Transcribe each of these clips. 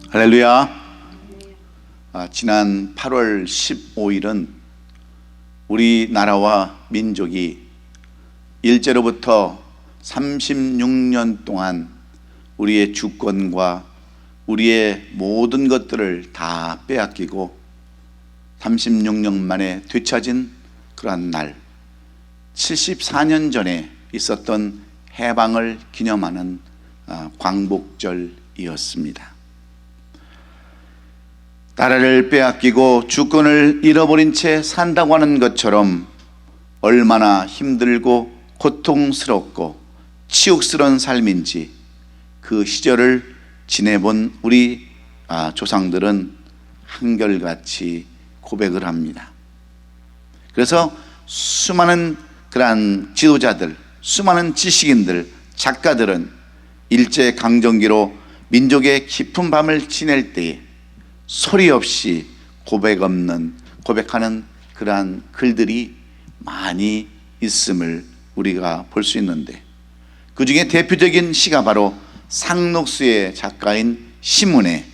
할렐루야. 지난 8월 15일은 우리나라와 민족이 일제로부터 36년 동안 우리의 주권과 우리의 모든 것들을 다 빼앗기고 36년 만에 되찾은 그러한 날, 74년 전에 있었던 해방을 기념하는 광복절이었습니다. 나라를 빼앗기고 주권을 잃어버린 채 산다고 하는 것처럼 얼마나 힘들고 고통스럽고 치욕스러운 삶인지 그 시절을 지내본 우리 조상들은 한결같이 고백을 합니다. 그래서 수많은 그러한 지도자들, 수많은 지식인들, 작가들은 일제강점기로 민족의 깊은 밤을 지낼 때에 소리 없이 고백하는 그러한 글들이 많이 있음을 우리가 볼 수 있는데, 그 중에 대표적인 시가 바로 상록수의 작가인 시문의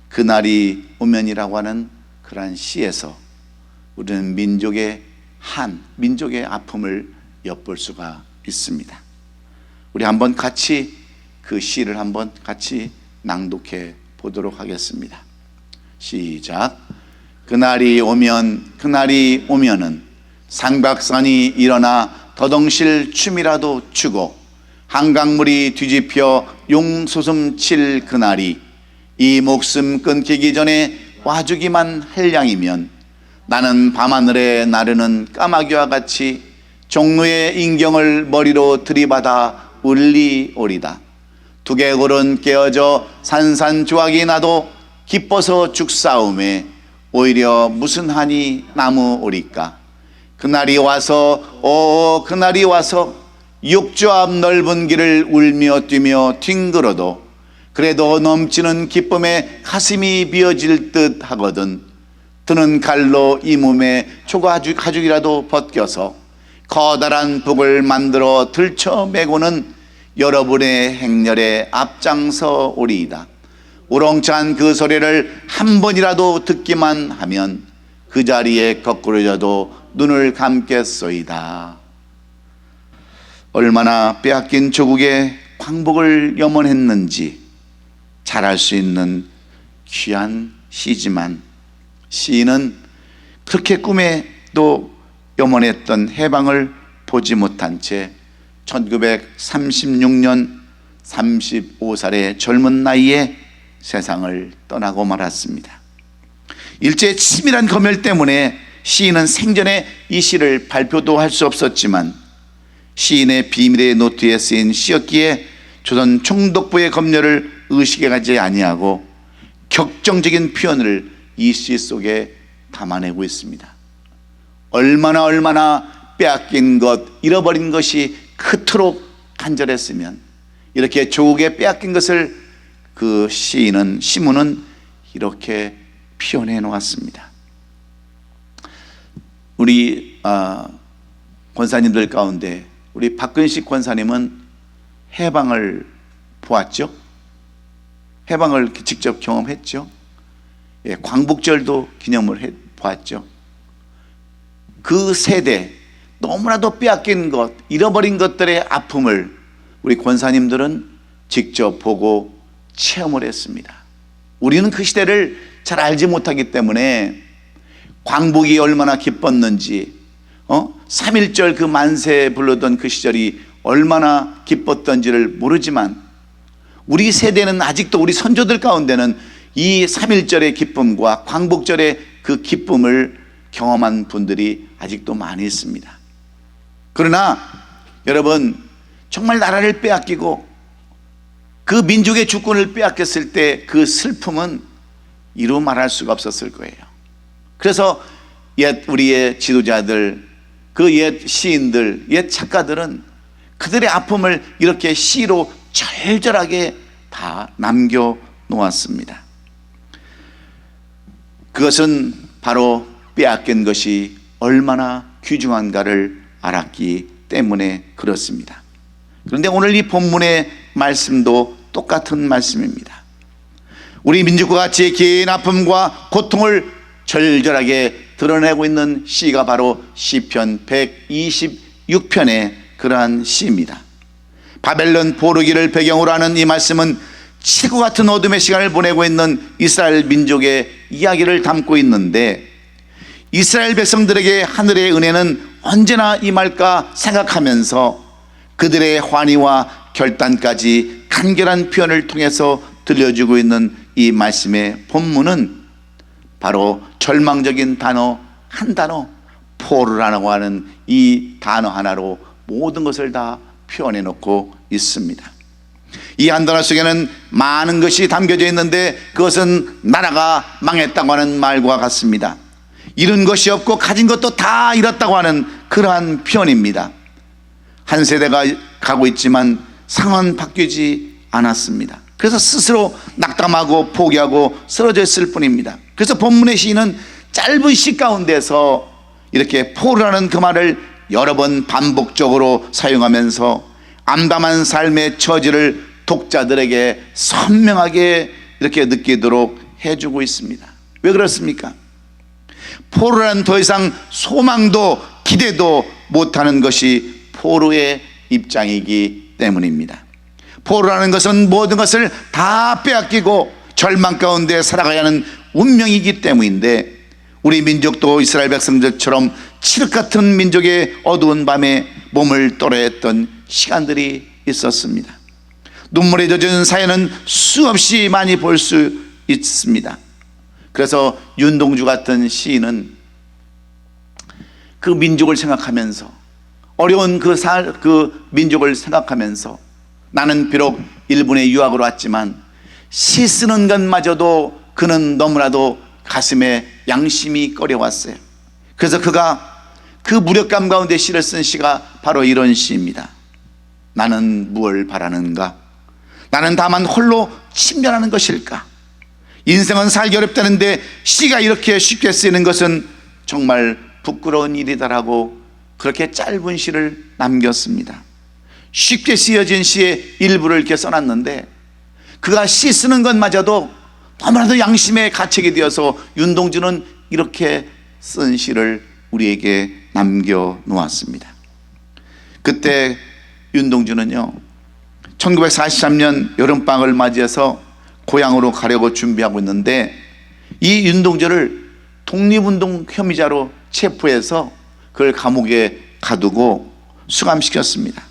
그날이 오면이라고 하는 그러한 시에서 우리는 민족의 아픔을 엿볼 수가 있습니다. 우리 한번 같이 그 시를 한번 같이 낭독해 보도록 하겠습니다. 시작. 그날이 오면은 상박산이 일어나 더덩실 춤이라도 추고 한강물이 뒤집혀 용소숨 칠 그날이 이 목숨 끊기기 전에 와주기만 할 양이면 나는 밤하늘에 나르는 까마귀와 같이 종로의 인경을 머리로 들이받아 울리오리다. 두개골은 깨어져 산산조각이 나도 기뻐서 죽사움에 오히려 무슨 한이 남으오리까. 그날이 와서 그날이 와서 육조 앞 넓은 길을 울며 뛰며 뒹굴어도 그래도 넘치는 기쁨에 가슴이 비어질 듯 하거든. 드는 칼로 이 몸에 가죽이라도 벗겨서 커다란 북을 만들어 들쳐매고는 여러분의 행렬에 앞장서 오리이다. 우렁찬 그 소리를 한 번이라도 듣기만 하면 그 자리에 거꾸로져도 눈을 감겠소이다. 얼마나 빼앗긴 조국의 광복을 염원했는지 잘 알 수 있는 귀한 시지만, 시인은 그렇게 꿈에도 염원했던 해방을 보지 못한 채 1936년 35살의 젊은 나이에 세상을 떠나고 말았습니다. 일제의 치밀한 검열 때문에 시인은 생전에 이 시를 발표도 할 수 없었지만 시인의 비밀의 노트에 쓰인 시였기에 조선 총독부의 검열을 의식하지 아니하고 격정적인 표현을 이 시 속에 담아내고 있습니다. 얼마나 빼앗긴 것, 잃어버린 것이 그토록 간절했으면 이렇게 조국에 빼앗긴 것을 그 시문은 이렇게 표현해 놓았습니다. 우리 권사님들 가운데 우리 박근식 권사님은 해방을 보았죠? 해방을 직접 경험했죠? 광복절도 기념을 보았죠? 그 세대, 너무나도 빼앗긴 것, 잃어버린 것들의 아픔을 우리 권사님들은 직접 보고 체험을 했습니다. 우리는 그 시대를 잘 알지 못하기 때문에 광복이 얼마나 기뻤는지, 3.1절 그 만세 부르던 그 시절이 얼마나 기뻤던지를 모르지만 우리 세대는 아직도, 우리 선조들 가운데는 이 3.1절의 기쁨과 광복절의 그 기쁨을 경험한 분들이 아직도 많이 있습니다. 그러나 여러분, 정말 나라를 빼앗기고 그 민족의 주권을 빼앗겼을 때 그 슬픔은 이루 말할 수가 없었을 거예요. 그래서 우리의 지도자들, 그 옛 시인들, 옛 작가들은 그들의 아픔을 이렇게 시로 절절하게 다 남겨놓았습니다. 그것은 바로 빼앗긴 것이 얼마나 귀중한가를 알았기 때문에 그렇습니다. 그런데 오늘 이 본문의 말씀도 똑같은 말씀입니다. 우리 민족과 같이 긴 아픔과 고통을 절절하게 드러내고 있는 시가 바로 시편 126편의 그러한 시입니다. 바벨론 포르기를 배경으로 하는 이 말씀은 치고 같은 어둠의 시간을 보내고 있는 이스라엘 민족의 이야기를 담고 있는데, 이스라엘 백성들에게 하늘의 은혜는 언제나 임할까 생각하면서 그들의 환희와 결단까지 간결한 표현을 통해서 들려주고 있는 이 말씀의 본문은 바로 절망적인 단어 한 단어, 포르라고 하는 이 단어 하나로 모든 것을 다 표현해 놓고 있습니다. 이 한 단어 속에는 많은 것이 담겨져 있는데, 그것은 나라가 망했다고 하는 말과 같습니다. 잃은 것이 없고 가진 것도 다 잃었다고 하는 그러한 표현입니다. 한 세대가 가고 있지만 상황은 바뀌지 않았습니다. 그래서 스스로 낙담하고 포기하고 쓰러져 있을 뿐입니다. 그래서 본문의 시인은 짧은 시 가운데서 이렇게 포르라는 그 말을 여러 번 반복적으로 사용하면서 암담한 삶의 처지를 독자들에게 선명하게 이렇게 느끼도록 해주고 있습니다. 왜 그렇습니까? 포르라는 더 이상 소망도 기대도 못하는 것이 포르의 입장이기 때문입니다. 포르라는 것은 모든 것을 다 빼앗기고 절망 가운데 살아가야 하는 운명이기 때문인데, 우리 민족도 이스라엘 백성들처럼 칠흑 같은 민족의 어두운 밤에 몸을 떨어했던 시간들이 있었습니다. 눈물에 젖은 사연은 수없이 많이 볼 수 있습니다. 그래서 윤동주 같은 시인은 그 민족을 생각하면서, 어려운 그 민족을 생각하면서, 나는 비록 일본에 유학으로 왔지만 시 쓰는 것마저도 그는 너무나도 가슴에 양심이 꺼려왔어요. 그래서 그가 그 무력감 가운데 시를 쓴 시가 바로 이런 시입니다. 나는 무엇을 바라는가? 나는 다만 홀로 침멸하는 것일까? 인생은 살기 어렵다는데 시가 이렇게 쉽게 쓰이는 것은 정말 부끄러운 일이다라고 그렇게 짧은 시를 남겼습니다. 쉽게 쓰여진 시의 일부를 이렇게 써놨는데, 그가 시 쓰는 것마저도 너무나도 양심의 가책이 되어서 윤동주는 이렇게 쓴 시를 우리에게 남겨놓았습니다. 그때 윤동주는요, 1943년 여름방학을 맞이해서 고향으로 가려고 준비하고 있는데, 이 윤동주를 독립운동 혐의자로 체포해서 그걸 감옥에 가두고 수감시켰습니다.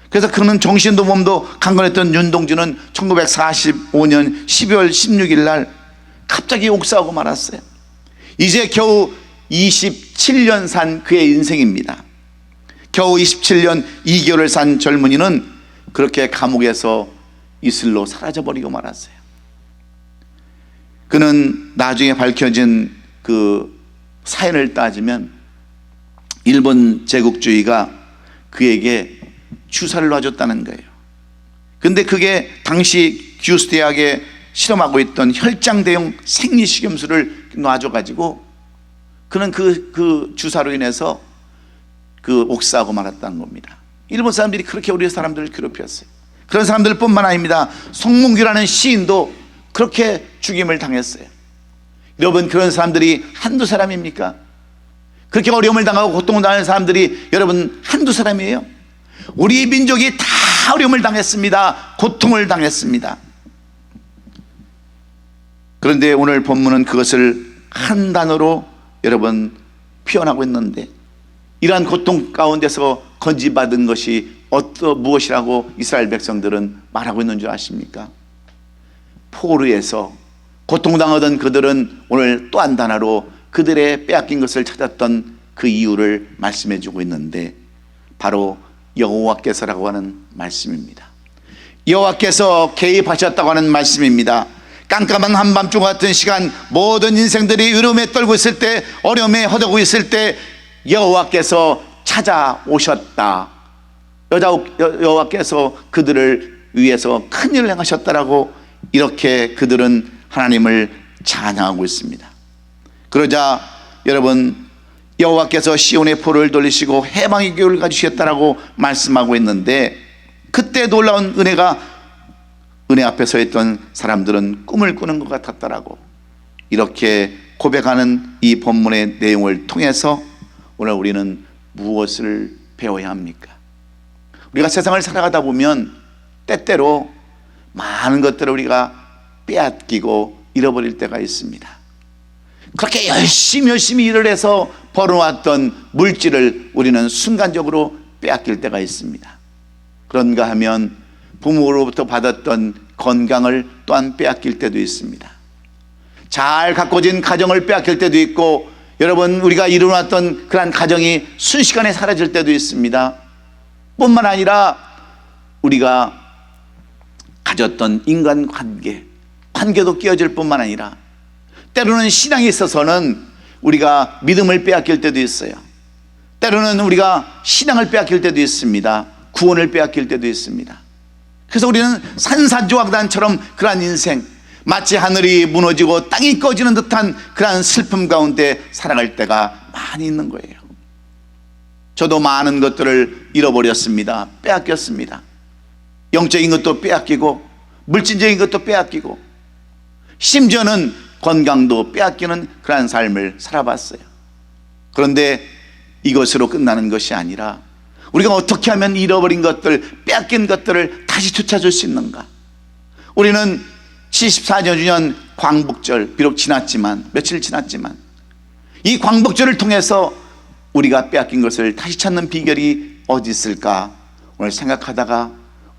그래서 그는 정신도 몸도 강건했던 윤동주는 1945년 12월 16일 날 갑자기 옥사하고 말았어요. 이제 겨우 27년 산 그의 인생입니다. 겨우 27년 2개월을 산 젊은이는 그렇게 감옥에서 이슬로 사라져버리고 말았어요. 그는 나중에 밝혀진 그 사연을 따지면 일본 제국주의가 그에게 주사를 놔줬다는 거예요. 근데 그게 당시 규스 대학에 실험하고 있던 혈장 대용 생리식염수를 놔줘가지고 그는 그 주사로 인해서 그 옥사하고 말았다는 겁니다. 일본 사람들이 그렇게 우리 사람들을 괴롭혔어요. 그런 사람들 뿐만 아닙니다. 송문규라는 시인도 그렇게 죽임을 당했어요. 여러분, 그런 사람들이 한두 사람입니까? 그렇게 어려움을 당하고 고통을 당하는 사람들이 여러분 한두 사람이에요? 우리 민족이 다 어려움을 당했습니다. 고통을 당했습니다. 그런데 오늘 본문은 그것을 한 단어로 여러분 표현하고 있는데, 이러한 고통 가운데서 건지받은 것이 무엇이라고 이스라엘 백성들은 말하고 있는 줄 아십니까? 포르에서 고통당하던 그들은 오늘 또 한 단어로 그들의 빼앗긴 것을 찾았던 그 이유를 말씀해 주고 있는데, 바로 여호와께서라고 하는 말씀입니다. 여호와께서 개입하셨다고 하는 말씀입니다. 깜깜한 한밤중 같은 시간, 모든 인생들이 의로움에 떨고 있을 때, 어려움에 허덕고 있을 때 여호와께서 찾아오셨다. 여호와께서 그들을 위해서 큰일을 행하셨다라고 이렇게 그들은 하나님을 찬양하고 있습니다. 그러자 여러분, 여호와께서 시온의 포로를 돌리시고 해방의 교를 가주시겠다라고 말씀하고 있는데, 그때 놀라운 은혜가 은혜 앞에 서 있던 사람들은 꿈을 꾸는 것 같았더라고. 이렇게 고백하는 이 본문의 내용을 통해서 오늘 우리는 무엇을 배워야 합니까? 우리가 세상을 살아가다 보면 때때로 많은 것들을 우리가 빼앗기고 잃어버릴 때가 있습니다. 그렇게 열심히 일을 해서 벌어왔던 물질을 우리는 순간적으로 빼앗길 때가 있습니다. 그런가 하면 부모로부터 받았던 건강을 또한 빼앗길 때도 있습니다. 잘 가꿔진 가정을 빼앗길 때도 있고, 여러분, 우리가 이루어놨던 그러한 가정이 순식간에 사라질 때도 있습니다. 뿐만 아니라 우리가 가졌던 인간관계도 깨어질 뿐만 아니라 때로는 신앙에 있어서는 우리가 믿음을 빼앗길 때도 있어요. 때로는 우리가 신앙을 빼앗길 때도 있습니다. 구원을 빼앗길 때도 있습니다. 그래서 우리는 산산조각단처럼 그러한 인생, 마치 하늘이 무너지고 땅이 꺼지는 듯한 그러한 슬픔 가운데 살아갈 때가 많이 있는 거예요. 저도 많은 것들을 잃어버렸습니다. 빼앗겼습니다. 영적인 것도 빼앗기고 물질적인 것도 빼앗기고 심지어는 건강도 빼앗기는 그러한 삶을 살아봤어요. 그런데 이것으로 끝나는 것이 아니라 우리가 어떻게 하면 잃어버린 것들, 빼앗긴 것들을 다시 되찾을 수 있는가? 우리는 74주년 광복절, 비록 지났지만, 며칠 지났지만 이 광복절을 통해서 우리가 빼앗긴 것을 다시 찾는 비결이 어디 있을까? 오늘 생각하다가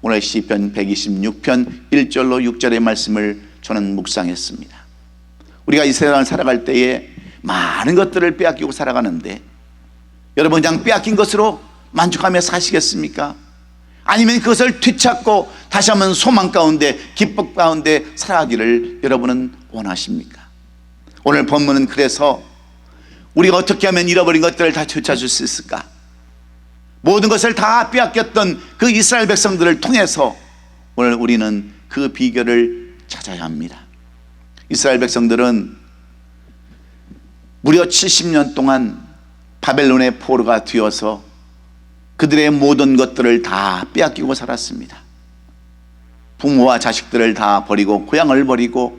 오늘 시편 126편 1절로 6절의 말씀을 저는 묵상했습니다. 우리가 이 세상을 살아갈 때에 많은 것들을 빼앗기고 살아가는데, 여러분 그냥 빼앗긴 것으로 만족하며 사시겠습니까? 아니면 그것을 되찾고 다시 한번 소망 가운데, 기쁨 가운데 살아가기를 여러분은 원하십니까? 오늘 본문은 그래서 우리가 어떻게 하면 잃어버린 것들을 다 되찾을 수 있을까? 모든 것을 다 빼앗겼던 그 이스라엘 백성들을 통해서 오늘 우리는 그 비결을 찾아야 합니다. 이스라엘 백성들은 무려 70년 동안 바벨론의 포로가 되어서 그들의 모든 것들을 다 빼앗기고 살았습니다. 부모와 자식들을 다 버리고 고향을 버리고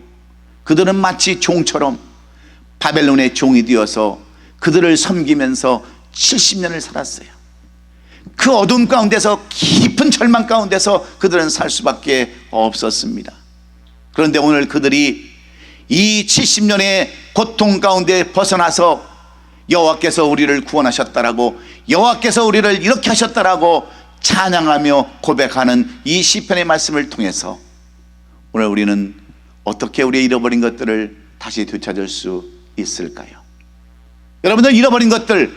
그들은 마치 종처럼 바벨론의 종이 되어서 그들을 섬기면서 70년을 살았어요. 그 어둠 가운데서, 깊은 절망 가운데서 그들은 살 수밖에 없었습니다. 그런데 오늘 그들이 이 70년의 고통 가운데 벗어나서 여호와께서 우리를 구원하셨다라고, 여호와께서 우리를 이렇게 하셨다라고 찬양하며 고백하는 이 시편의 말씀을 통해서 오늘 우리는 어떻게 우리의 잃어버린 것들을 다시 되찾을 수 있을까요? 여러분들, 잃어버린 것들,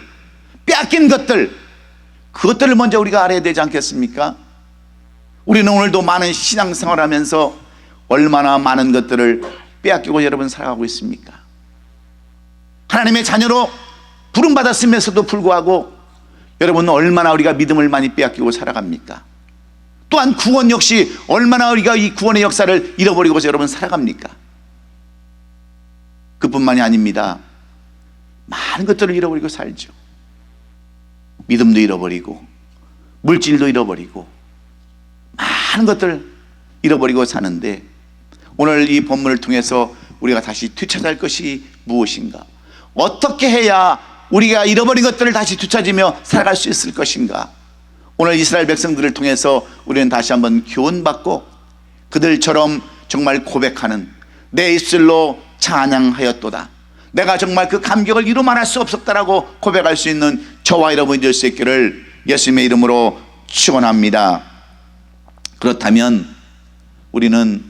빼앗긴 것들, 그것들을 먼저 우리가 알아야 되지 않겠습니까? 우리는 오늘도 많은 신앙생활을 하면서 얼마나 많은 것들을 빼앗기고 여러분 살아가고 있습니까? 하나님의 자녀로 부름받았음에서도 불구하고 여러분 얼마나 우리가 믿음을 많이 빼앗기고 살아갑니까? 또한 구원 역시 얼마나 우리가 이 구원의 역사를 잃어버리고서 여러분 살아갑니까? 그뿐만이 아닙니다. 많은 것들을 잃어버리고 살죠. 믿음도 잃어버리고 물질도 잃어버리고 많은 것들 잃어버리고 사는데, 오늘 이 본문을 통해서 우리가 다시 되찾아야 할 것이 무엇인가? 어떻게 해야 우리가 잃어버린 것들을 다시 되찾으며 살아갈 수 있을 것인가? 오늘 이스라엘 백성들을 통해서 우리는 다시 한번 교훈받고 그들처럼 정말 고백하는, 내 입술로 찬양하였도다, 내가 정말 그 감격을 이루 말할 수 없었다라고 고백할 수 있는 저와 여러분이 될 수 있기를 예수님의 이름으로 축원합니다. 그렇다면 우리는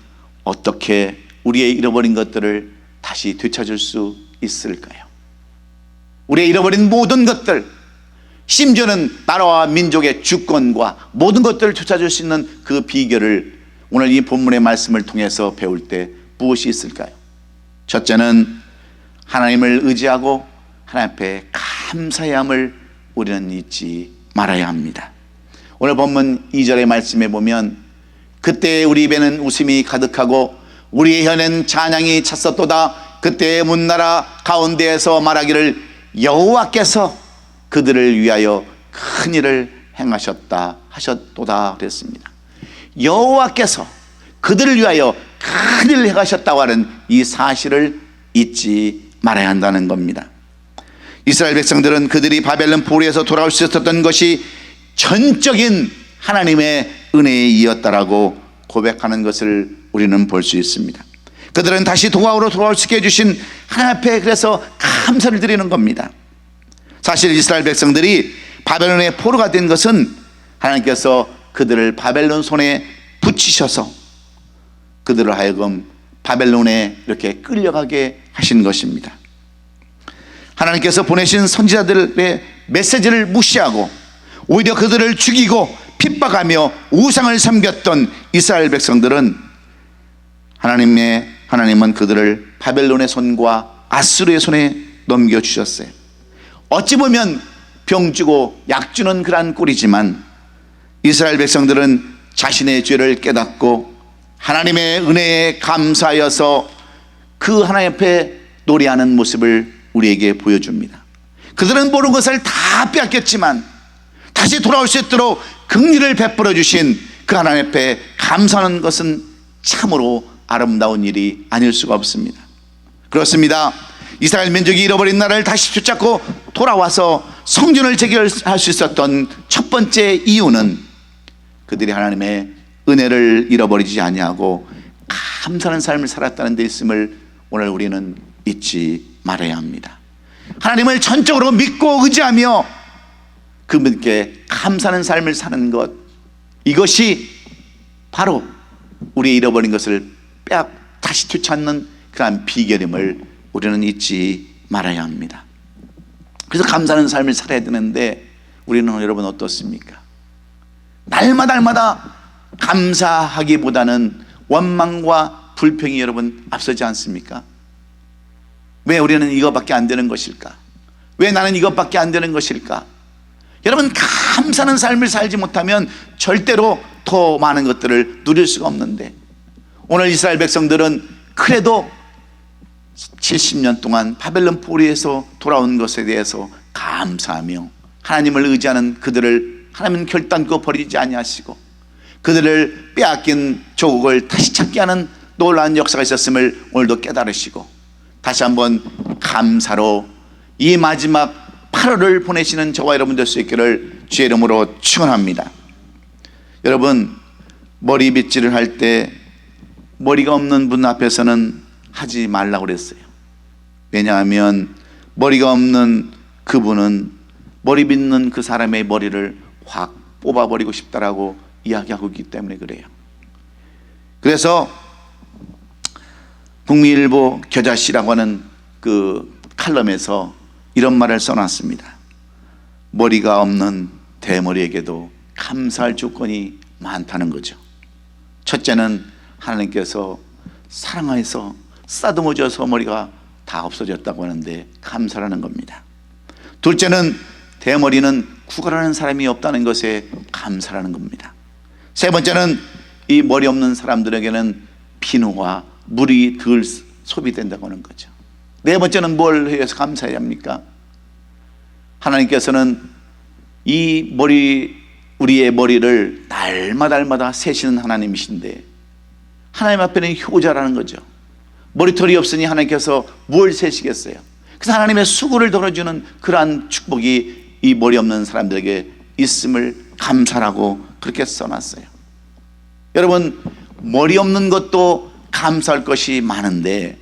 어떻게 우리의 잃어버린 것들을 다시 되찾을 수 있을까요? 우리의 잃어버린 모든 것들, 심지어는 나라와 민족의 주권과 모든 것들을 되찾을 수 있는 그 비결을 오늘 이 본문의 말씀을 통해서 배울 때 무엇이 있을까요? 첫째는 하나님을 의지하고 하나님 앞에 감사함을 우리는 잊지 말아야 합니다. 오늘 본문 2절의 말씀에 보면, 그때 우리 입에는 웃음이 가득하고 우리의 혀는 찬양이 찼었도다. 그때의 문나라 가운데에서 말하기를 여호와께서 그들을 위하여 큰 일을 행하셨다 하셨도다 그랬습니다. 여호와께서 그들을 위하여 큰일을 행하셨다고 하는 이 사실을 잊지 말아야 한다는 겁니다. 이스라엘 백성들은 그들이 바벨론 포로에서 돌아올 수 있었던 것이 전적인 하나님의 은혜에 이었다라고 고백하는 것을 우리는 볼 수 있습니다. 그들은 다시 동학으로 돌아올 수 있게 해주신 하나님 앞에 그래서 감사를 드리는 겁니다. 사실 이스라엘 백성들이 바벨론의 포로가 된 것은 하나님께서 그들을 바벨론 손에 붙이셔서 그들을 하여금 바벨론에 이렇게 끌려가게 하신 것입니다. 하나님께서 보내신 선지자들의 메시지를 무시하고 오히려 그들을 죽이고 핍박하며 우상을 섬겼던 이스라엘 백성들은 하나님은 그들을 바벨론의 손과 아수르의 손에 넘겨주셨어요. 어찌 보면 병주고 약주는 그러한 꼴이지만 이스라엘 백성들은 자신의 죄를 깨닫고 하나님의 은혜에 감사하여서 그 하나님 앞에 노래하는 모습을 우리에게 보여줍니다. 그들은 모든 것을 다 빼앗겼지만 다시 돌아올 수 있도록 긍휼을 베풀어 주신 그 하나님 앞에 감사하는 것은 참으로 아름다운 일이 아닐 수가 없습니다. 그렇습니다. 이스라엘 민족이 잃어버린 나라를 다시 붙잡고 돌아와서 성전을 재개할 수 있었던 첫 번째 이유는 그들이 하나님의 은혜를 잃어버리지 아니하고 감사하는 삶을 살았다는 데 있음을 오늘 우리는 잊지 말아야 합니다. 하나님을 전적으로 믿고 의지하며 그분께 감사하는 삶을 사는 것, 이것이 바로 우리의 잃어버린 것을 다시 되찾는 그러한 비결임을 우리는 잊지 말아야 합니다. 그래서 감사하는 삶을 살아야 되는데 우리는 여러분 어떻습니까? 날마다 감사하기보다는 원망과 불평이 여러분 앞서지 않습니까? 왜 우리는 이것밖에 안 되는 것일까? 왜 나는 이것밖에 안 되는 것일까? 여러분, 감사하는 삶을 살지 못하면 절대로 더 많은 것들을 누릴 수가 없는데, 오늘 이스라엘 백성들은 그래도 70년 동안 바벨론 포로에서 돌아온 것에 대해서 감사하며 하나님을 의지하는 그들을 하나님은 결단코 버리지 아니하시고 그들을 빼앗긴 조국을 다시 찾게 하는 놀라운 역사가 있었음을 오늘도 깨달으시고 다시 한번 감사로 이 마지막 8월을 보내시는 저와 여러분 될 수 있기를 주의 이름으로 축원합니다. 여러분, 머리 빗질을 할 때 머리가 없는 분 앞에서는 하지 말라고 그랬어요. 왜냐하면 머리가 없는 그분은 머리 빗는 그 사람의 머리를 확 뽑아버리고 싶다라고 이야기하고 있기 때문에 그래요. 그래서 북미일보 겨자씨라고 하는 그 칼럼에서 이런 말을 써놨습니다. 머리가 없는 대머리에게도 감사할 조건이 많다는 거죠. 첫째는 하나님께서 사랑하여서 싸듬어져서 머리가 다 없어졌다고 하는데 감사라는 겁니다. 둘째는 대머리는 구걸하는 사람이 없다는 것에 감사라는 겁니다. 세 번째는 이 머리 없는 사람들에게는 비누와 물이 덜 소비된다고 하는 거죠. 네 번째는 뭘 해서 감사해야 합니까? 하나님께서는 이 우리의 머리를 날마다 세시는 하나님이신데 하나님 앞에는 효자라는 거죠. 머리털이 없으니 하나님께서 뭘 세시겠어요? 그래서 하나님의 수고를 덜어주는 그러한 축복이 이 머리 없는 사람들에게 있음을 감사라고 그렇게 써놨어요. 여러분, 머리 없는 것도 감사할 것이 많은데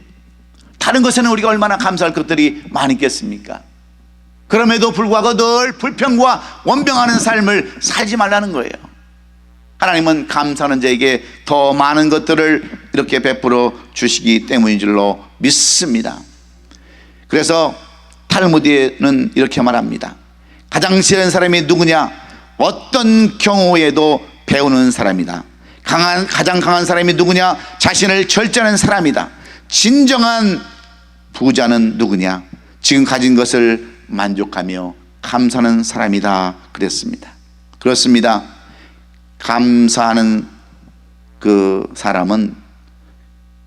다른 것에는 우리가 얼마나 감사할 것들이 많이 있겠습니까? 그럼에도 불구하고 늘 불평과 원병하는 삶을 살지 말라는 거예요. 하나님은 감사하는 자에게 더 많은 것들을 이렇게 베풀어 주시기 때문인 줄로 믿습니다. 그래서 탈무드에는 이렇게 말합니다. 가장 싫은 사람이 누구냐? 어떤 경우에도 배우는 사람이다. 가장 강한 사람이 누구냐? 자신을 절제하는 사람이다. 진정한 부자는 누구냐? 지금 가진 것을 만족하며 감사하는 사람이다 그랬습니다. 그렇습니다. 감사하는 그 사람은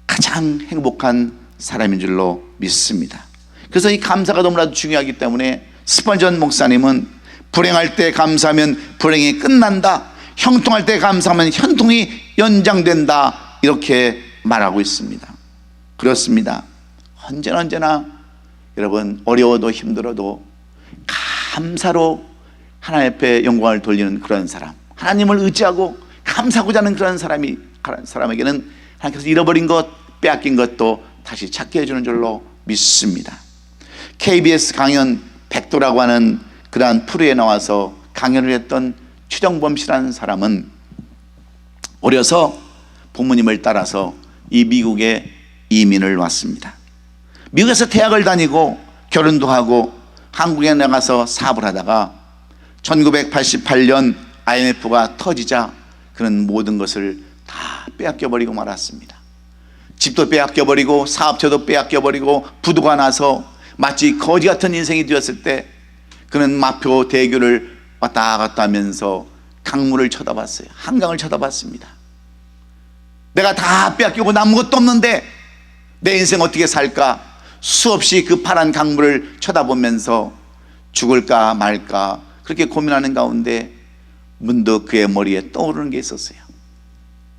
가장 행복한 사람인 줄로 믿습니다. 그래서 이 감사가 너무나도 중요하기 때문에 스펄전 목사님은 불행할 때 감사하면 불행이 끝난다, 형통할 때 감사하면 현통이 연장된다 이렇게 말하고 있습니다. 그렇습니다. 언제나 여러분, 어려워도 힘들어도 감사로 하나님 앞에 영광을 돌리는 그런 사람, 하나님을 의지하고 감사하고자 하는 그런 사람에게는 하나님께서 잃어버린 것, 빼앗긴 것도 다시 찾게 해주는 줄로 믿습니다. KBS 강연 백도라고 하는 그러한 프로에 나와서 강연을 했던 추정범 씨라는 사람은 어려서 부모님을 따라서 이 미국에 이민을 왔습니다. 미국에서 대학을 다니고 결혼도 하고 한국에 나가서 사업을 하다가 1988년 IMF가 터지자 그는 모든 것을 다 빼앗겨버리고 말았습니다. 집도 빼앗겨버리고 사업체도 빼앗겨버리고 부도가 나서 마치 거지 같은 인생이 되었을 때 그는 마표 대교를 왔다 갔다 하면서 강물을 쳐다봤어요. 한강을 쳐다봤습니다. 내가 다 빼앗기고 남은 것도 없는데 내 인생 어떻게 살까? 수없이 그 파란 강물을 쳐다보면서 죽을까 말까 그렇게 고민하는 가운데 문득 그의 머리에 떠오르는 게 있었어요.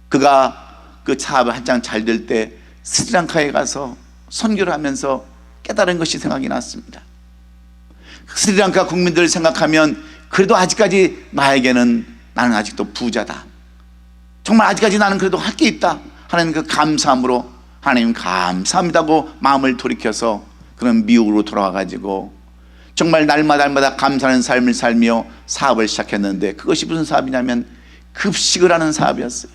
그가 그 사업이 한창 잘 될 때 스리랑카에 가서 선교를 하면서 깨달은 것이 생각이 났습니다. 스리랑카 국민들을 생각하면 그래도 아직까지 나는 아직도 부자다, 정말 아직까지 나는 그래도 할 게 있다 하는 그 감사함으로 하나님 감사합니다고 마음을 돌이켜서 그런 미국으로 돌아와 가지고 정말 날마다 감사하는 삶을 살며 사업을 시작했는데, 그것이 무슨 사업이냐면 급식을 하는 사업이었어요.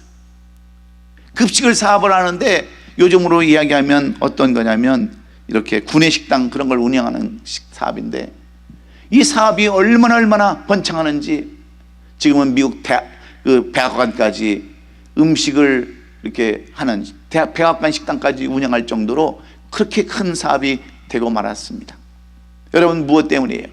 급식을 사업을 하는데 요즘으로 이야기하면 어떤 거냐면 이렇게 구내식당 그런 걸 운영하는 사업인데, 이 사업이 얼마나 번창하는지 지금은 미국 백악관까지 음식을 이렇게 하는 백악관 식당까지 운영할 정도로 그렇게 큰 사업이 되고 말았습니다. 여러분, 무엇 때문이에요?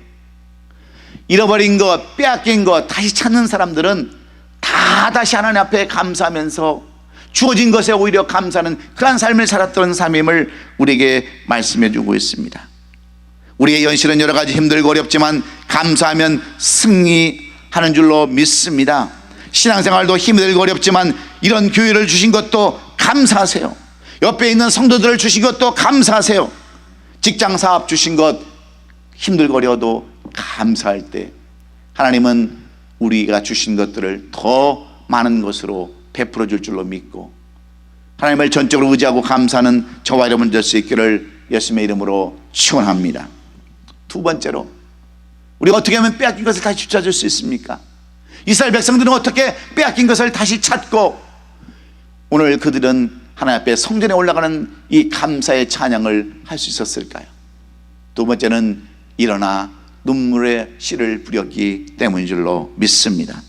잃어버린 것, 빼앗긴 것 다시 찾는 사람들은 다시 하나님 앞에 감사하면서 주어진 것에 오히려 감사하는 그러한 삶을 살았던 삶임을 우리에게 말씀해 주고 있습니다. 우리의 현실은 여러 가지 힘들고 어렵지만 감사하면 승리하는 줄로 믿습니다. 신앙생활도 힘들고 어렵지만 이런 교회를 주신 것도 감사하세요. 옆에 있는 성도들을 주신 것도 감사하세요. 직장 사업 주신 것 힘들고 어려워도 감사할 때 하나님은 우리가 주신 것들을 더 많은 것으로 베풀어 줄 줄로 믿고 하나님을 전적으로 의지하고 감사하는 저와 여러분 될 수 있기를 예수님의 이름으로 축원합니다. 두 번째로, 우리가 어떻게 하면 빼앗긴 것을 다시 되찾을 수 있습니까? 이스라엘 백성들은 어떻게 빼앗긴 것을 다시 찾고 오늘 그들은 하나님 앞에 성전에 올라가는 이 감사의 찬양을 할 수 있었을까요? 두 번째는 일어나 눈물의 씨를 뿌렸기 때문인 줄로 믿습니다.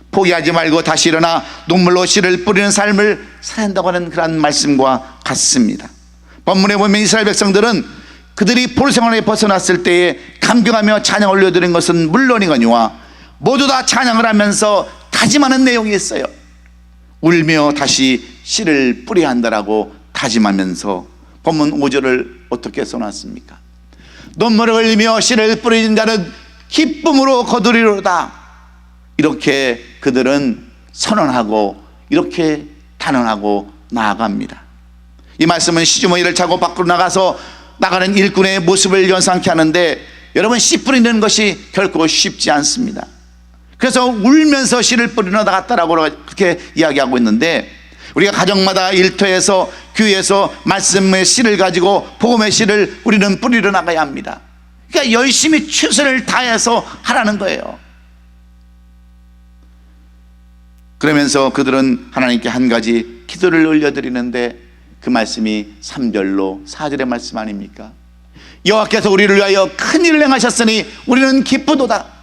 포기하지 말고 다시 일어나 눈물로 씨를 뿌리는 삶을 살아야 한다고 하는 그런 말씀과 같습니다. 본문에 보면 이스라엘 백성들은 그들이 포로생활에 벗어났을 때에 감격하며 찬양을 올려드린 것은 물론이거니와 모두 다 찬양을 하면서 다짐하는 내용이 있어요. 울며 다시 씨를 뿌려야 한다라고 다짐하면서 본문 5절을 어떻게 써놨습니까? 눈물을 흘리며 씨를 뿌리는 자는 기쁨으로 거두리로다. 이렇게 그들은 선언하고 이렇게 단언하고 나아갑니다. 이 말씀은 시주머니를 차고 밖으로 나가는 일꾼의 모습을 연상케 하는데, 여러분, 씨 뿌리는 것이 결코 쉽지 않습니다. 그래서 울면서 씨를 뿌리러 나갔다라고 그렇게 이야기하고 있는데, 우리가 가정마다 일터에서 교회에서 말씀의 씨를 가지고 복음의 씨를 우리는 뿌리러 나가야 합니다. 그러니까 열심히 최선을 다해서 하라는 거예요. 그러면서 그들은 하나님께 한 가지 기도를 올려드리는데 그 말씀이 3절로 4절의 말씀 아닙니까? 여호와께서 우리를 위하여 큰 일을 행하셨으니 우리는 기쁘도다.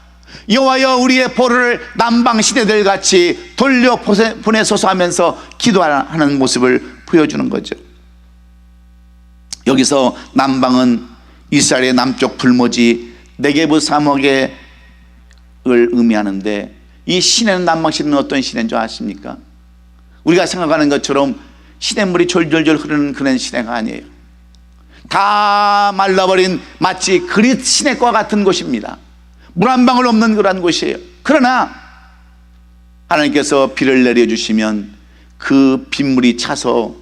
여호와여 우리의 보루를 남방 시대들 같이 돌려 보내소서 하면서 기도하는 모습을 보여주는 거죠. 여기서 남방은 이스라엘의 남쪽 불모지 네게브 사막을 의미하는데, 이 시내는, 남방 시내는 어떤 시내인 줄 아십니까? 우리가 생각하는 것처럼 시냇물이 졸졸졸 흐르는 그런 시내가 아니에요. 다 말라버린 마치 그릿 시내과 같은 곳입니다. 물 한 방울 없는 그런 곳이에요. 그러나 하나님께서 비를 내려주시면 그 빗물이 차서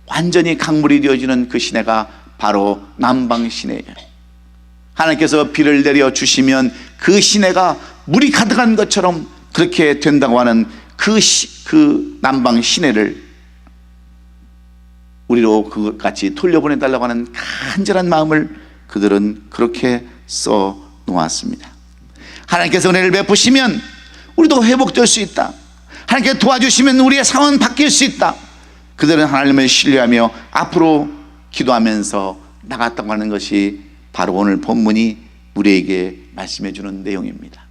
완전히 강물이 되어지는 그 시내가 바로 남방 시내예요. 하나님께서 비를 내려 주시면 그 시내가 물이 가득한 것처럼 그렇게 된다고 하는 그 남방 시내를 우리로 그것같이 돌려보내달라고 하는 간절한 마음을 그들은 그렇게 써 놓았습니다. 하나님께서 은혜를 베푸시면 우리도 회복될 수 있다. 하나님께 도와주시면 우리의 상황은 바뀔 수 있다. 그들은 하나님을 신뢰하며 앞으로 기도하면서 나갔다고 하는 것이 바로 오늘 본문이 우리에게 말씀해 주는 내용입니다.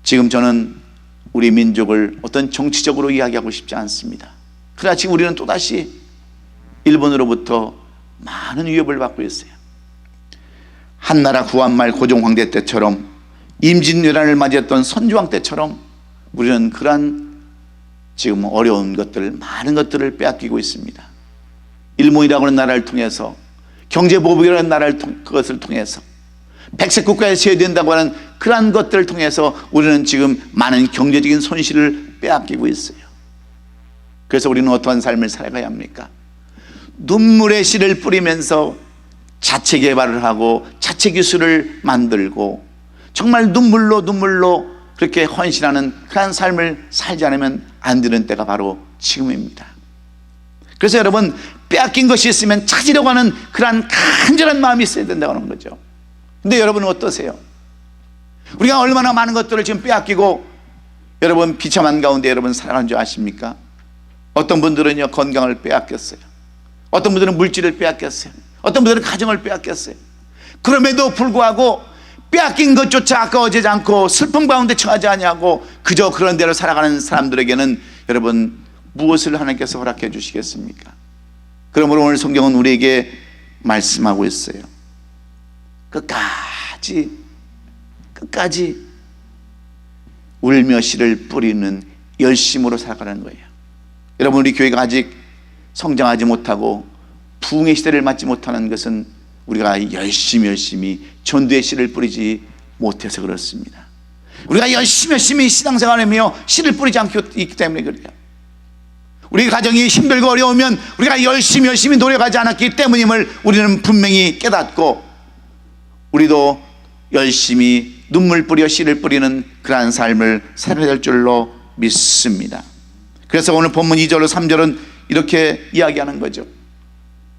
지금 저는 우리 민족을 어떤 정치적으로 이야기하고 싶지 않습니다. 그러나 지금 우리는 또다시 일본으로부터 많은 위협을 받고 있어요. 한나라 구한말 고종황제 때처럼, 임진왜란을 맞이했던 선조왕 때처럼 우리는 그러한 지금 어려운 것들, 많은 것들을 빼앗기고 있습니다. 일본이라고 하는 나라를 통해서, 경제보복이라는 나라를 그것을 통해서, 백색 국가에 세워된다고 하는 그러한 것들을 통해서 우리는 지금 많은 경제적인 손실을 빼앗기고 있어요. 그래서 우리는 어떠한 삶을 살아가야 합니까? 눈물의 씨를 뿌리면서 자체 개발을 하고 자체 기술을 만들고 정말 눈물로 그렇게 헌신하는 그런 삶을 살지 않으면 안 되는 때가 바로 지금입니다. 그래서 여러분, 빼앗긴 것이 있으면 찾으려고 하는 그러한 간절한 마음이 있어야 된다고 하는 거죠. 근데 여러분은 어떠세요? 우리가 얼마나 많은 것들을 지금 빼앗기고 여러분 비참한 가운데 여러분 살아가는 줄 아십니까? 어떤 분들은요 건강을 빼앗겼어요. 어떤 분들은 물질을 빼앗겼어요. 어떤 분들은 가정을 빼앗겼어요. 그럼에도 불구하고 빼앗긴 것조차 아까워지지 않고 슬픔 가운데 처하지 아니하고 그저 그런 대로 살아가는 사람들에게는 여러분 무엇을 하나님께서 허락해 주시겠습니까? 그러므로 오늘 성경은 우리에게 말씀하고 있어요. 끝까지 울며 씨를 뿌리는 열심으로 살아가는 거예요. 여러분, 우리 교회가 아직 성장하지 못하고 부흥의 시대를 맞지 못하는 것은 우리가 열심히 전도의 씨를 뿌리지 못해서 그렇습니다. 우리가 열심히 신앙생활하며 씨를 뿌리지 않고 있기 때문에 그래요. 우리 가정이 힘들고 어려우면 우리가 열심히 노력하지 않았기 때문임을 우리는 분명히 깨닫고 우리도 열심히 눈물 뿌려 씨를 뿌리는 그러한 삶을 살아야 될 줄로 믿습니다. 그래서 오늘 본문 2절로 3절은 이렇게 이야기하는 거죠.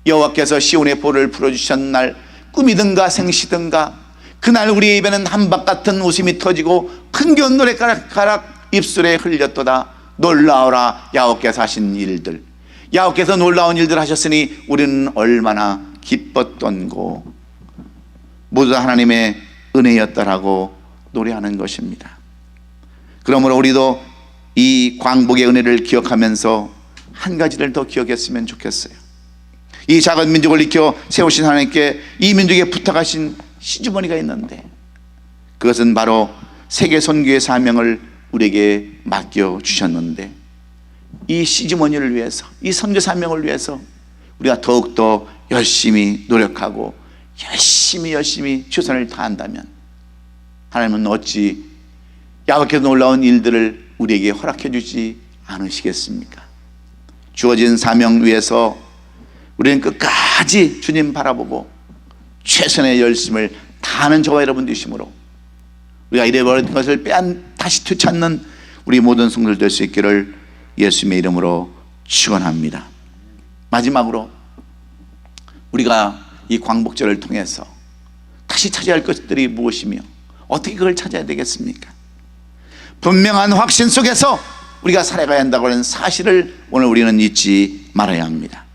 여호와께서 시온의 볼을 풀어주셨는 날 꿈이든가 생시든가 그날 우리의 입에는 한박 같은 웃음이 터지고 흥겨운 노래가락 입술에 흘렸도다. 놀라워라 여호와께서 하신 일들, 여호와께서 놀라운 일들 하셨으니 우리는 얼마나 기뻤던고. 모두 다 하나님의 은혜였다라고 노래하는 것입니다. 그러므로 우리도 이 광복의 은혜를 기억하면서 한 가지를 더 기억했으면 좋겠어요. 이 작은 민족을 일으켜 세우신 하나님께 이 민족에 부탁하신 시주머니가 있는데 그것은 바로 세계 선교의 사명을 우리에게 맡겨주셨는데 이 시주머니를 위해서, 이 선교 사명을 위해서 우리가 더욱더 열심히 노력하고 열심히 최선을 다한다면 하나님은 어찌 야곱께서 놀라운 일들을 우리에게 허락해 주지 않으시겠습니까? 주어진 사명 위해서 우리는 끝까지 주님 바라보고 최선의 열심을 다하는 저와 여러분 되심으로 우리가 잃어버린 것을 다시 되찾는 우리 모든 성도들 될 수 있기를 예수님의 이름으로 축원합니다. 마지막으로 우리가 이 광복절을 통해서 다시 찾아야 할 것들이 무엇이며 어떻게 그걸 찾아야 되겠습니까? 분명한 확신 속에서 우리가 살아가야 한다고 하는 사실을 오늘 우리는 잊지 말아야 합니다.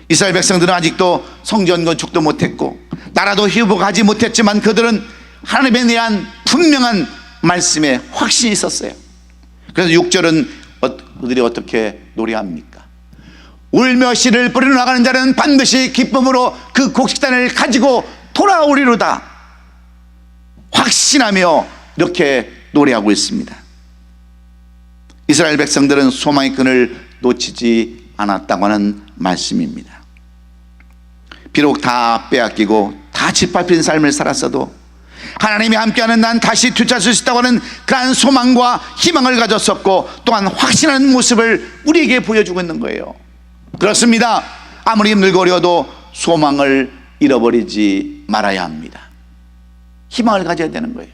이스라엘 백성들은 아직도 성전 건축도 못했고 나라도 회복하지 못했지만 그들은 하나님에 대한 분명한 말씀에 확신이 있었어요. 그래서 6절은 그들이 어떻게 노래합니까? 울며 씨를 뿌리러 나가는 자는 반드시 기쁨으로 그 곡식단을 가지고 돌아오리로다. 확신하며 이렇게 노래하고 있습니다. 이스라엘 백성들은 소망의 끈을 놓치지 않았다고 하는 말씀입니다. 비록 다 빼앗기고 다 짓밟힌 삶을 살았어도 하나님이 함께하는 난 다시 되찾을 수 있다고 하는 그러한 소망과 희망을 가졌었고, 또한 확신하는 모습을 우리에게 보여주고 있는 거예요. 그렇습니다. 아무리 힘들고 어려워도 소망을 잃어버리지 말아야 합니다. 희망을 가져야 되는 거예요.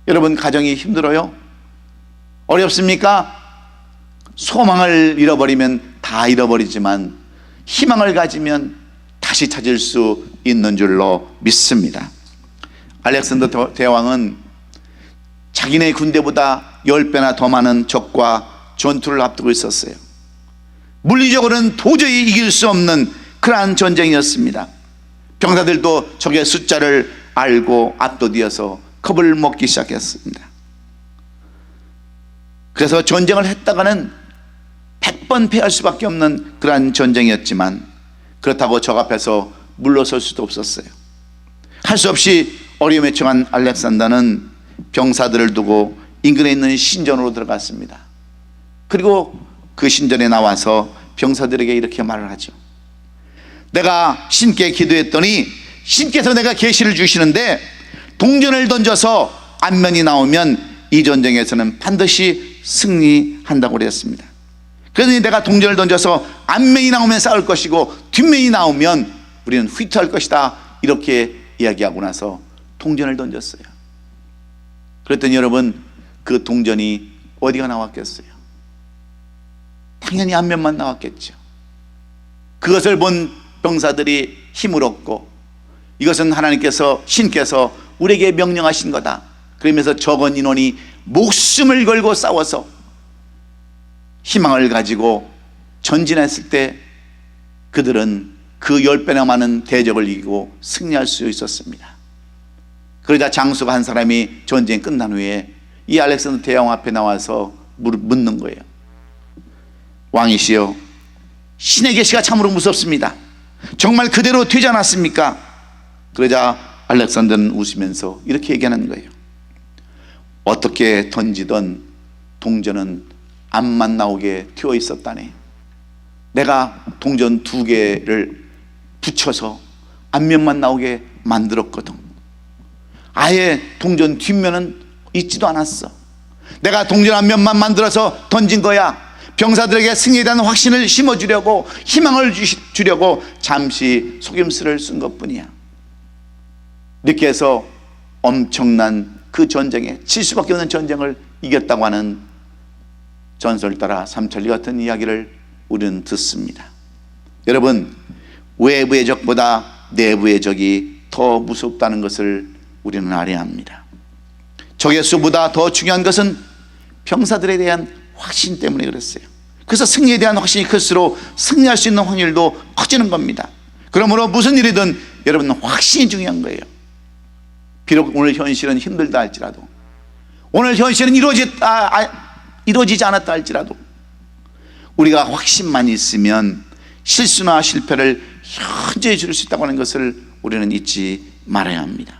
여러분, 가정이 힘들어요? 어렵습니까? 소망을 잃어버리면 다 잃어버리지만 희망을 가지면 다시 찾을 수 있는 줄로 믿습니다. 알렉산더 대왕은 자기네 군대보다 10배나 더 많은 적과 전투를 앞두고 있었어요. 물리적으로는 도저히 이길 수 없는 그러한 전쟁이었습니다. 병사들도 적의 숫자를 알고 압도되어서 겁을 먹기 시작했습니다. 그래서 전쟁을 했다가는 100번 패할 수밖에 없는 그러한 전쟁이었지만, 그렇다고 적 앞에서 물러설 수도 없었어요. 할 수 없이 어려움에 처한 알렉산더는 병사들을 두고 인근에 있는 신전으로 들어갔습니다. 그리고 그 신전에 나와서 병사들에게 이렇게 말을 하죠. 내가 신께 기도했더니 신께서 내가 계시를 주시는데, 동전을 던져서 앞면이 나오면 이 전쟁에서는 반드시 승리한다고 그랬습니다. 그러니 내가 동전을 던져서 앞면이 나오면 싸울 것이고 뒷면이 나오면 우리는 휘투할 것이다, 이렇게 이야기하고 나서 동전을 던졌어요. 그랬더니 여러분, 그 동전이 어디가 나왔겠어요? 당연히 앞면만 나왔겠죠. 그것을 본 병사들이 힘을 얻고, 이것은 하나님께서, 신께서 우리에게 명령하신 거다, 그러면서 적은 인원이 목숨을 걸고 싸워서 희망을 가지고 전진했을 때 그들은 그 10배나 많은 대적을 이기고 승리할 수 있었습니다. 그러자 장수가 한 사람이 전쟁이 끝난 후에 이 알렉산더 대왕 앞에 나와서 묻는 거예요. 왕이시여, 신의 계시가 참으로 무섭습니다. 정말 그대로 되지 않았습니까? 그러자 알렉산더는 웃으면서 이렇게 얘기하는 거예요. 어떻게 던지던 동전은 앞만 나오게 튀어 있었다네. 내가 동전 2개를 붙여서 앞면만 나오게 만들었거든. 아예 동전 뒷면은 있지도 않았어. 내가 동전 앞면만 만들어서 던진 거야. 병사들에게 승리에 대한 확신을 심어주려고, 희망을 주려고 잠시 속임수를 쓴 것뿐이야. 이렇게 해서 엄청난 그 전쟁에, 질 수밖에 없는 전쟁을 이겼다고 하는 전설 따라 삼천리 같은 이야기를 우리는 듣습니다. 여러분, 외부의 적보다 내부의 적이 더 무섭다는 것을 우리는 알아야 합니다. 적의 수보다 더 중요한 것은 병사들에 대한 확신 때문에 그랬어요. 그래서 승리에 대한 확신이 클수록 승리할 수 있는 확률도 커지는 겁니다. 그러므로 무슨 일이든 여러분, 확신이 중요한 거예요. 비록 오늘 현실은 힘들다 할지라도, 오늘 현실은 이루어지지 않았다 할지라도, 우리가 확신만 있으면 실수나 실패를 현저히 줄일 수 있다고 하는 것을 우리는 잊지 말아야 합니다.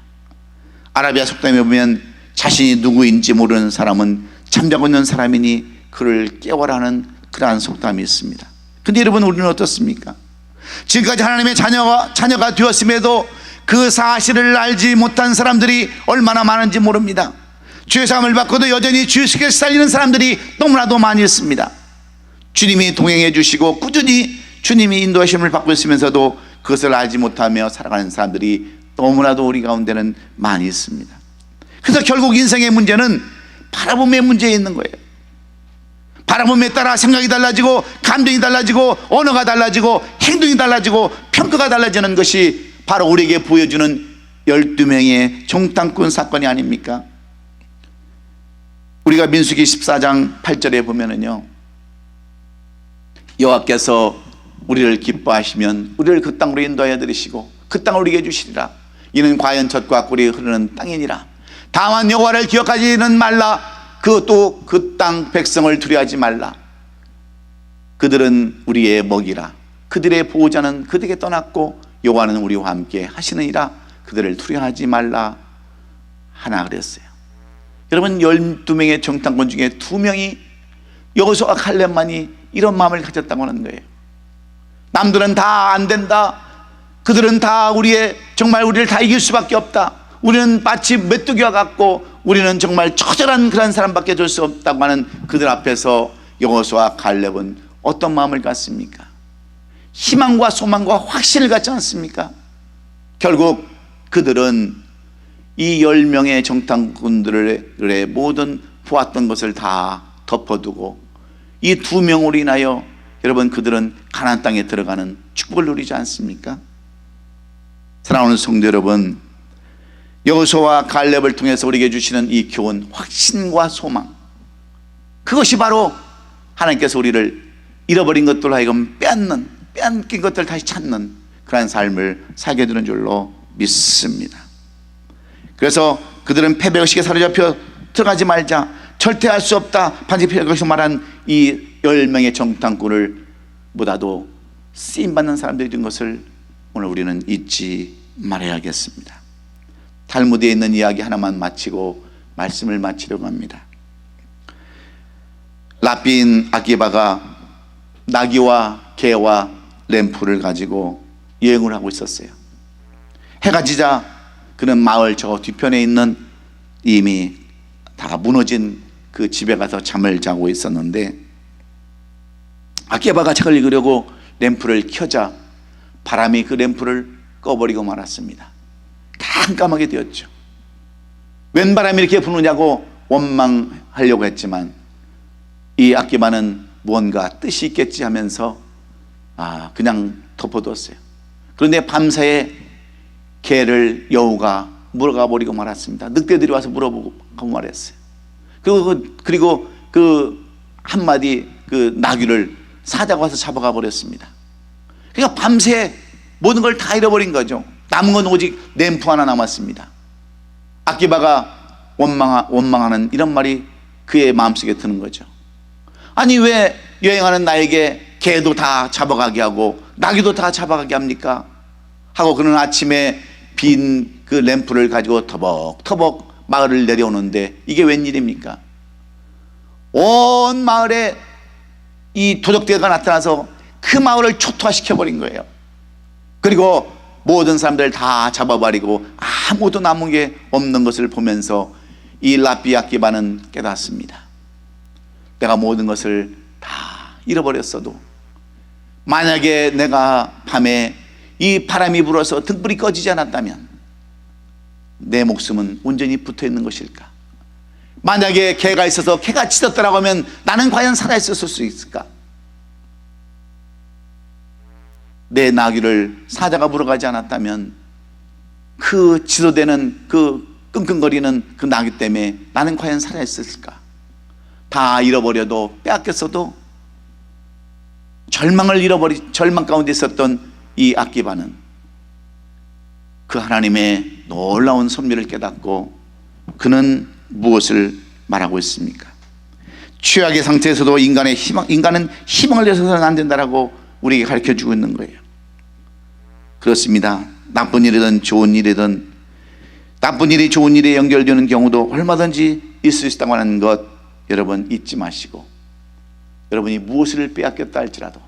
아라비아 속담에 보면 자신이 누구인지 모르는 사람은 잠자고 있는 사람이니 그를 깨워라는 그러한 속담이 있습니다. 근데 여러분, 우리는 어떻습니까? 지금까지 하나님의 자녀가 되었음에도 그 사실을 알지 못한 사람들이 얼마나 많은지 모릅니다. 죄사함을 받고도 여전히 죄 속에 살리는 사람들이 너무나도 많이 있습니다. 주님이 동행해 주시고 꾸준히 주님이 인도하심을 받고 있으면서도 그것을 알지 못하며 살아가는 사람들이 너무나도 우리 가운데는 많이 있습니다. 그래서 결국 인생의 문제는 바라봄의 문제에 있는 거예요. 바라봄에 따라 생각이 달라지고, 감정이 달라지고, 언어가 달라지고, 행동이 달라지고, 평가가 달라지는 것이 바로 우리에게 보여주는 12명의 정탐꾼 사건이 아닙니까? 우리가 민수기 14장 8절에 보면은요, 여호와께서 우리를 기뻐하시면 우리를 그 땅으로 인도하여 들이시고 그 땅을 우리에게 주시리라. 이는 과연 젖과 꿀이 흐르는 땅이니라. 다만 여호와를 기억하지는 말라. 그것도 그 땅 백성을 두려워하지 말라. 그들은 우리의 먹이라. 그들의 보호자는 그들에게 떠났고 여호와는 우리와 함께 하시느니라. 그들을 두려워하지 말라 하나 그랬어요. 여러분, 12명의 정탐꾼 중에 2명이, 여호수아와 칼렙만이 이런 마음을 가졌다고 하는 거예요. 남들은 다 안 된다, 그들은 다 정말 우리를 다 이길 수밖에 없다, 우리는 마치 메뚜기와 같고 우리는 정말 처절한 그런 사람밖에 될 수 없다고 하는 그들 앞에서 여호수아와 갈렙은 어떤 마음을 갖습니까? 희망과 소망과 확신을 갖지 않습니까? 결국 그들은 이 10명의 정탐꾼들의 모든 보았던 것을 다 덮어두고 이 2명으로 인하여 여러분 그들은 가나안 땅에 들어가는 축복을 누리지 않습니까? 사랑하는 성도 여러분, 여호수아와 갈렙을 통해서 우리에게 주시는 이 교훈, 확신과 소망, 그것이 바로 하나님께서 우리를 잃어버린 것들로 하여금 빼앗긴 것들을 다시 찾는 그러한 삶을 살게 되는 줄로 믿습니다. 그래서 그들은 패배의식에 사로잡혀 들어가지 말자, 절대 할 수 없다, 반드시 여기서 말한 이 10명의 정탐꾼을 보다도 쓰임받는 사람들이 된 것을 오늘 우리는 잊지 말아야겠습니다. 탈무드에 있는 이야기 하나만 마치고 말씀을 마치려고 합니다. 라빈 아기바가 나귀와 개와 램프를 가지고 여행을 하고 있었어요. 해가 지자 그는 마을 저 뒤편에 있는 이미 다 무너진 그 집에 가서 잠을 자고 있었는데, 아기바가 책을 읽으려고 램프를 켜자 바람이 그 램프를 꺼버리고 말았습니다. 깜깜하게 되었죠. 웬 바람이 이렇게 부느냐고 원망하려고 했지만 이 아기바는 무언가 뜻이 있겠지 하면서 그냥 덮어두었어요. 그런데 밤사이에 개를 여우가 물어가 버리고 말았습니다. 늑대들이 와서 물어보고 말했어요. 그리고 그 한마디 그 나귀를 사자가 와서 잡아가 버렸습니다. 그러니까 밤새 모든 걸 다 잃어버린 거죠. 남은 건 오직 램프 하나 남았습니다. 아기바가 원망하는 이런 말이 그의 마음속에 드는 거죠. 아니, 왜 여행하는 나에게 개도 다 잡아가게 하고 나귀도 다 잡아가게 합니까? 하고 그는 아침에 빈 그 램프를 가지고 터벅터벅 마을을 내려오는데 이게 웬일입니까? 온 마을에 이 도적대가 나타나서 그 마을을 초토화시켜버린 거예요. 그리고 모든 사람들 다 잡아버리고 아무도 남은 게 없는 것을 보면서 이 라비 아기바는 깨닫습니다. 내가 모든 것을 다 잃어버렸어도 만약에 내가 밤에 이 바람이 불어서 등불이 꺼지지 않았다면 내 목숨은 온전히 붙어있는 것일까? 만약에 개가 있어서 개가 짖었더라고 하면 나는 과연 살아있을 수 있을까? 내 나귀를 사자가 물어가지 않았다면 그 지도되는 그 끙끙거리는 그 나귀 때문에 나는 과연 살아있을까? 다 잃어버려도 빼앗겼어도 절망 가운데 있었던 이 아기바는 그 하나님의 놀라운 섭리를 깨닫고 그는 무엇을 말하고 있습니까? 최악의 상태에서도 인간은 희망을 내서는 안 된다라고 우리에게 가르쳐주고 있는 거예요. 그렇습니다. 나쁜 일이든 좋은 일이든 나쁜 일이 좋은 일에 연결되는 경우도 얼마든지 있을 수 있다고 하는 것 여러분 잊지 마시고, 여러분이 무엇을 빼앗겼다 할지라도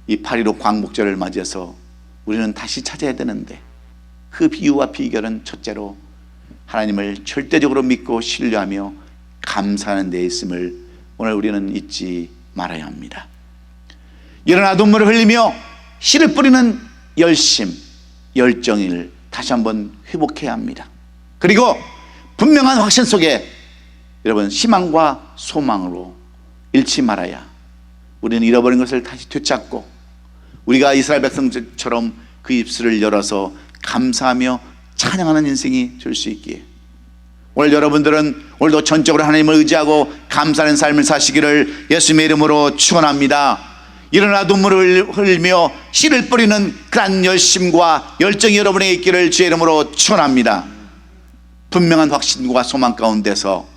이 8.15 광복절을 맞이해서 우리는 다시 찾아야 되는데, 그 비유와 비결은 첫째로 하나님을 절대적으로 믿고 신뢰하며 감사하는 데 있음을 오늘 우리는 잊지 말아야 합니다. 일어나 눈물을 흘리며 씨를 뿌리는 열정을 다시 한번 회복해야 합니다. 그리고 분명한 확신 속에 여러분 희망과 소망으로 잃지 말아야 우리는 잃어버린 것을 다시 되찾고 우리가 이스라엘 백성처럼 그 입술을 열어서 감사하며 찬양하는 인생이 될 수 있기에, 오늘 여러분들은 오늘도 전적으로 하나님을 의지하고 감사하는 삶을 사시기를 예수님의 이름으로 축원합니다. 일어나 눈물을 흘리며 씨를 뿌리는 그런 열심과 열정이 여러분에게 있기를 주의 이름으로 축원합니다. 분명한 확신과 소망 가운데서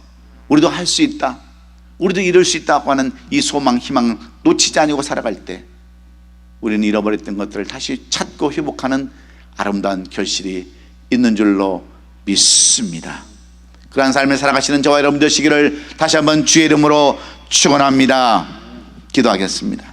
우리도 할 수 있다, 우리도 이룰 수 있다고 하는 이 소망, 희망 놓치지 않고 살아갈 때 우리는 잃어버렸던 것들을 다시 찾고 회복하는 아름다운 결실이 있는 줄로 믿습니다. 그러한 삶을 살아가시는 저와 여러분 되시기를 다시 한번 주의 이름으로 축원합니다. 기도하겠습니다.